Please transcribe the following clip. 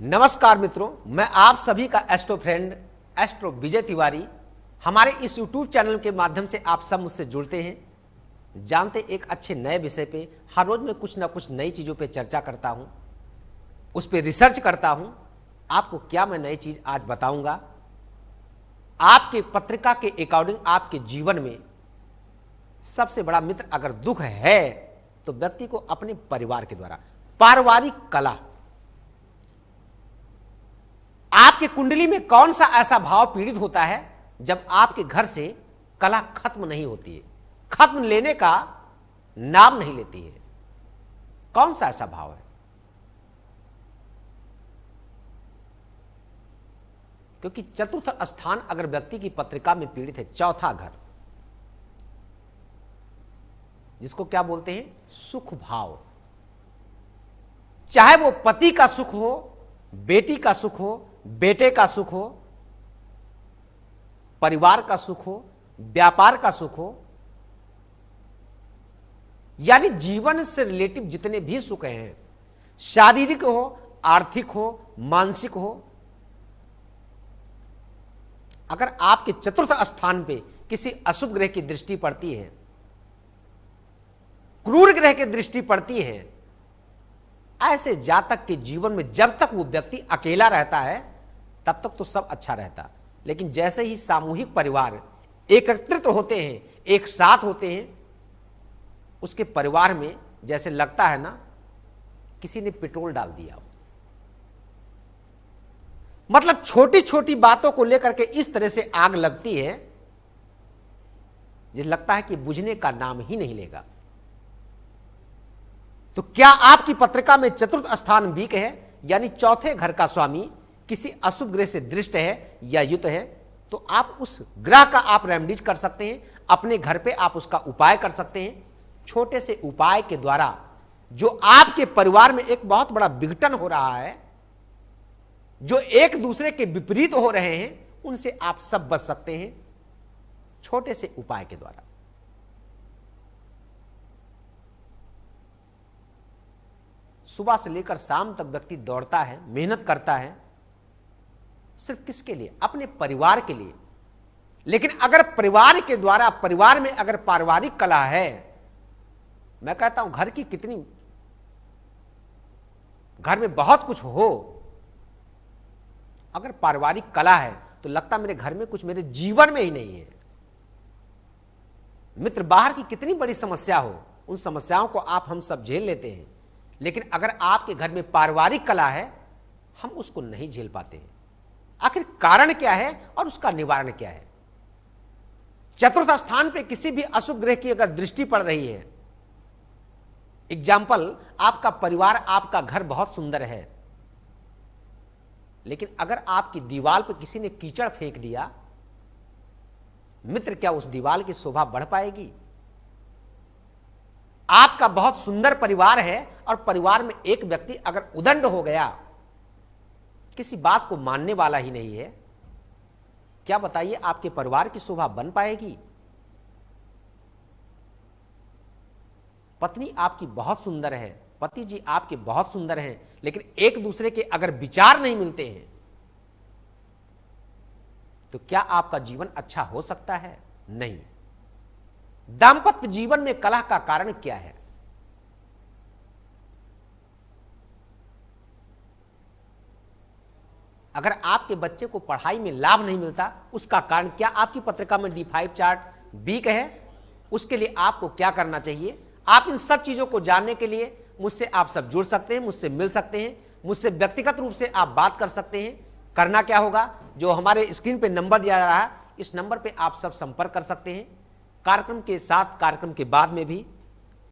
नमस्कार मित्रों, मैं आप सभी का astro friend astro Vijay Tiwari. हमारे इस यूट्यूब चैनल के माध्यम से आप सब मुझसे जुड़ते हैं, जानते एक अच्छे नए विषय पे। हर रोज मैं कुछ ना कुछ नई चीज़ों पे चर्चा करता हूं, उस पे रिसर्च करता हूं। आपको क्या मैं नई चीज़ आज बताऊंगा। आपके पत्रिका के अकॉर्डिंग आपके जीवन में सबसे बड़ा मित्र अगर दुख है तो व्यक्ति को अपने परिवार के द्वारा पारिवारिक कला। आपके कुंडली में कौन सा ऐसा भाव पीड़ित होता है जब आपके घर से कला खत्म नहीं होती है, खत्म लेने का नाम नहीं लेती है? कौन सा ऐसा भाव है? क्योंकि चतुर्थ स्थान अगर व्यक्ति की पत्रिका में पीड़ित है, चौथा घर, जिसको क्या बोलते हैं, सुख भाव। चाहे वो पति का सुख हो, बेटी का सुख हो, बेटे का सुख हो, परिवार का सुख हो, व्यापार का सुख हो, यानी जीवन से रिलेटिव जितने भी सुख हैं, शारीरिक हो, आर्थिक हो, मानसिक हो, अगर आपके चतुर्थ स्थान पे किसी अशुभ ग्रह की दृष्टि पड़ती है, क्रूर ग्रह की दृष्टि पड़ती है, ऐसे जातक के जीवन में जब तक वो व्यक्ति अकेला रहता है तब तक तो सब अच्छा रहता। लेकिन जैसे ही सामूहिक परिवार एकत्रित होते हैं, एक साथ होते हैं, उसके परिवार में जैसे लगता है ना किसी ने पेट्रोल डाल दिया हो। मतलब छोटी छोटी बातों को लेकर के इस तरह से आग लगती है जिसे लगता है कि बुझने का नाम ही नहीं लेगा। तो क्या आपकी पत्रिका में चतुर्थ स्थान वीक है, यानी चौथे घर का स्वामी किसी अशुभ ग्रह से दृष्ट है या युत है, तो आप उस ग्रह का आप रेमेडीज कर सकते हैं, अपने घर पे आप उसका उपाय कर सकते हैं। छोटे से उपाय के द्वारा जो आपके परिवार में एक बहुत बड़ा विघटन हो रहा है, जो एक दूसरे के विपरीत हो रहे हैं, उनसे आप सब बच सकते हैं छोटे से उपाय के द्वारा। सुबह से लेकर शाम तक व्यक्ति दौड़ता है, मेहनत करता है, सिर्फ किसके लिए? अपने परिवार के लिए। लेकिन अगर परिवार के द्वारा, परिवार में अगर पारिवारिक कला है, मैं कहता हूं घर की कितनी, घर में बहुत कुछ हो, अगर पारिवारिक कला है तो लगता मेरे घर में कुछ मेरे जीवन में ही नहीं है। मित्र, बाहर की कितनी बड़ी समस्या हो, उन समस्याओं को आप हम सब झेल लेते हैं, लेकिन अगर आपके घर में पारिवारिक कला है, हम उसको नहीं झेल पाते हैं। आखिर कारण क्या है और उसका निवारण क्या है? चतुर्थ स्थान पे किसी भी अशुभ ग्रह की अगर दृष्टि पड़ रही है, एग्जाम्पल, आपका परिवार, आपका घर बहुत सुंदर है, लेकिन अगर आपकी दीवार पर किसी ने कीचड़ फेंक दिया, मित्र, क्या उस दीवार की शोभा बढ़ पाएगी? आपका बहुत सुंदर परिवार है और परिवार में एक व्यक्ति अगर उदंड हो गया, किसी बात को मानने वाला ही नहीं है, क्या बताइए आपके परिवार की शोभा बन पाएगी? पत्नी आपकी बहुत सुंदर है, पति जी आपके बहुत सुंदर हैं, लेकिन एक दूसरे के अगर विचार नहीं मिलते हैं तो क्या आपका जीवन अच्छा हो सकता है? नहीं। दाम्पत्य जीवन में कलह का कारण क्या है? अगर आपके बच्चे को पढ़ाई में लाभ नहीं मिलता, उसका कारण क्या? आपकी पत्रिका में D5 चार्ट वीक है, उसके लिए आपको क्या करना चाहिए? आप इन सब चीजों को जानने के लिए मुझसे आप सब जुड़ सकते हैं, मुझसे मिल सकते हैं, मुझसे व्यक्तिगत रूप से आप बात कर सकते हैं। करना क्या होगा? जो हमारे स्क्रीन पे नंबर दिया जा रहा है, इस नंबर पे आप सब संपर्क कर सकते हैं। कार्यक्रम के साथ, कार्यक्रम के बाद में भी